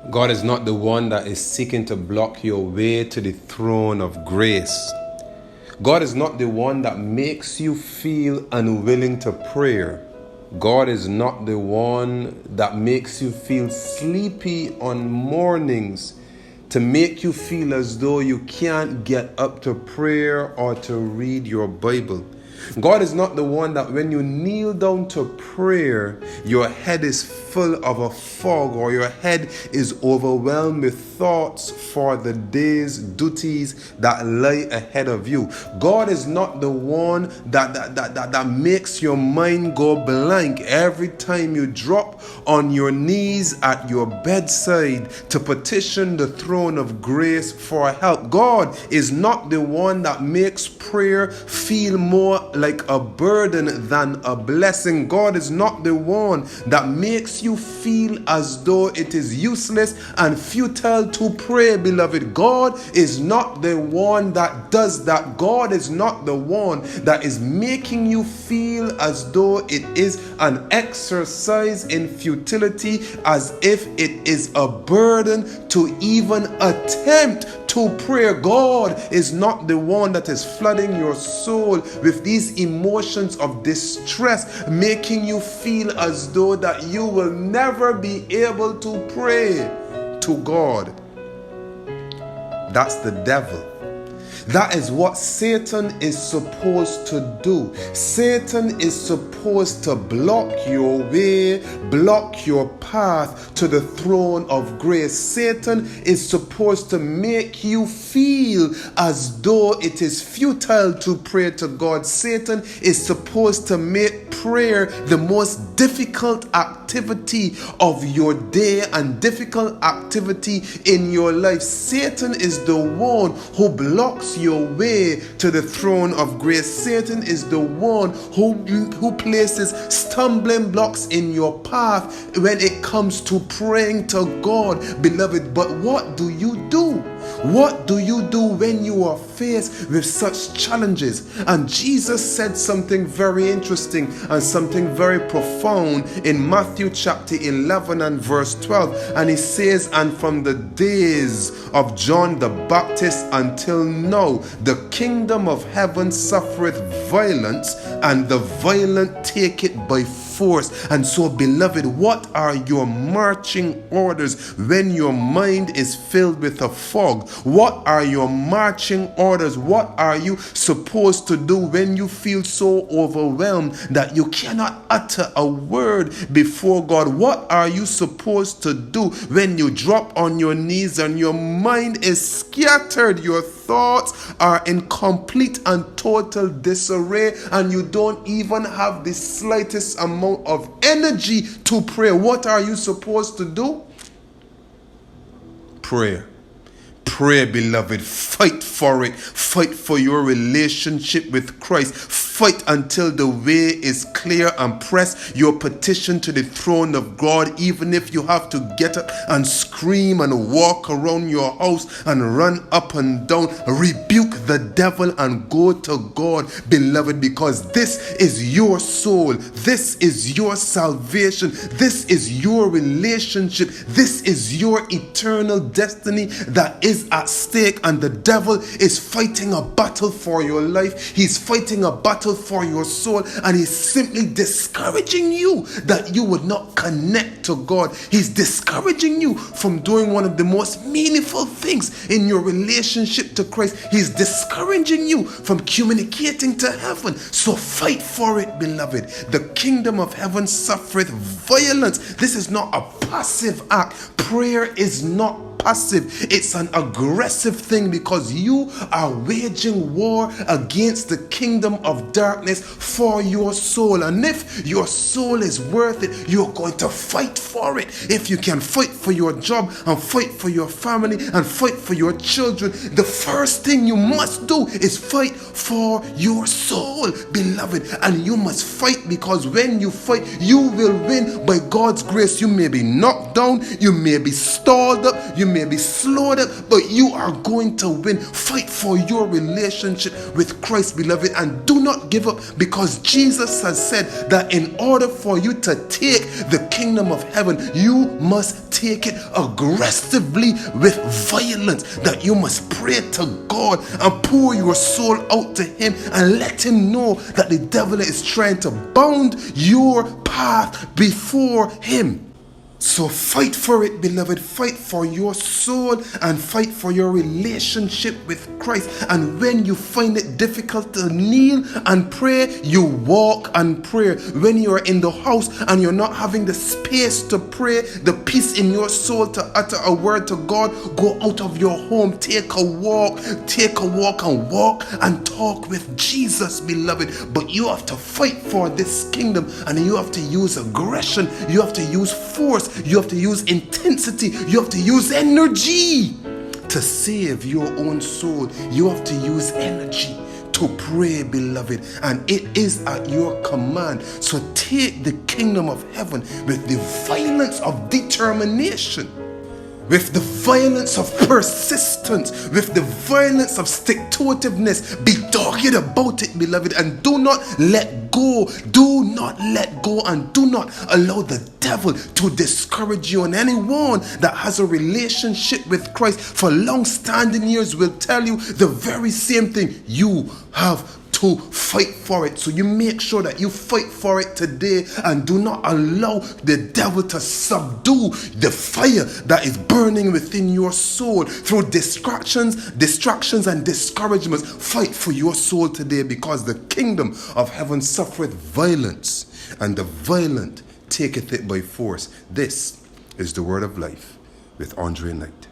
God is not the one that is seeking to block your way to the throne of grace. God is not the one that makes you feel unwilling to pray. God is not the one that makes you feel sleepy on mornings, to make you feel as though you can't get up to prayer or to read your Bible. God is not the one that when you kneel down to prayer, your head is full of a fog or your head is overwhelmed with thoughts for the day's duties that lie ahead of you. God is not the one that makes your mind go blank every time you drop on your knees at your bedside to petition the throne of grace for help. God is not the one that makes prayer feel more like a burden than a blessing. God is not the one that makes you feel as though it is useless and futile to pray, beloved. God is not the one that does that. God is not the one that is making you feel as though it is an exercise in futility, as if it is a burden to even attempt to pray. God is not the one that is flooding your soul with these emotions of distress, making you feel as though that you will never be able to pray to God. That's the devil. That is what Satan is supposed to do. Satan is supposed to block your way, block your path to the throne of grace. Satan is supposed to make you feel as though it is futile to pray to God. Satan is supposed to make prayer the most difficult activity of your day and difficult activity in your life. Satan is the one who blocks your way to the throne of grace. Satan is the one who places stumbling blocks in your path when it comes to praying to God, beloved. But what do you do? What do you do when you are faced with such challenges? And Jesus said something very interesting and something very profound in Matthew chapter 11 and verse 12. And he says, "And from the days of John the Baptist until now, the kingdom of heaven suffereth violence, and the violent take it by force." And so, beloved, what are your marching orders when your mind is filled with a fog? What are your marching orders? What are you supposed to do when you feel so overwhelmed that you cannot utter a word before God? What are you supposed to do when you drop on your knees and your mind is scattered? Your thoughts are in complete and total disarray, and you don't even have the slightest amount of energy to pray. What are you supposed to do? Prayer. Pray, beloved. Fight for it. Fight for your relationship with Christ. Fight until the way is clear and press your petition to the throne of God, even if you have to get up and scream and walk around your house and run up and down. Rebuke the devil and go to God, beloved, because this is your soul. This is your salvation. This is your relationship. This is your eternal destiny that is at stake, and the devil is fighting a battle for your life. He's fighting a battle for your soul, and he's simply discouraging you that you would not connect to God. He's discouraging you from doing one of the most meaningful things in your relationship to Christ. He's discouraging you from communicating to heaven. So fight for it, beloved. The kingdom of heaven suffereth violence. This is not a passive act. Prayer is not passive. It's an aggressive thing, because you are waging war against the kingdom of darkness for your soul. And if your soul is worth it, you're going to fight for it. If you can fight for your job and fight for your family and fight for your children, the first thing you must do is fight for your soul, beloved. And you must fight, because when you fight, you will win by God's grace. You may be knocked down, you may be stalled up, you may be slowed up, but you are going to win. Fight for your relationship with Christ, beloved, and do not give up, because Jesus has said that in order for you to take the kingdom of heaven, you must take it aggressively with violence, that you must pray to God and pour your soul out to him and let him know that the devil is trying to bound your path before him. So fight for it, beloved. Fight for your soul and fight for your relationship with Christ. And when you find it difficult to kneel and pray, you walk and pray. When you are in the house and you're not having the space to pray, the peace in your soul to utter a word to God, go out of your home, take a walk and walk and talk with Jesus, beloved. But you have to fight for this kingdom, and you have to use aggression, you have to use force, you have to use intensity, you have to use energy to save your own soul. You have to use energy to pray, beloved, and it is at your command. So take the kingdom of heaven with the violence of determination, with the violence of persistence, with the violence of stick-to-itiveness. Be dogged about it, beloved, and do not let go. Do not let go, and do not allow the devil to discourage you. And anyone that has a relationship with Christ for long-standing years will tell you the very same thing. You have to fight for it. So you make sure that you fight for it today, and do not allow the devil to subdue the fire that is burning within your soul through distractions and discouragements. Fight for your soul today, because the kingdom of heaven suffereth violence, and the violent taketh it by force. This is the word of life with Andre Knight.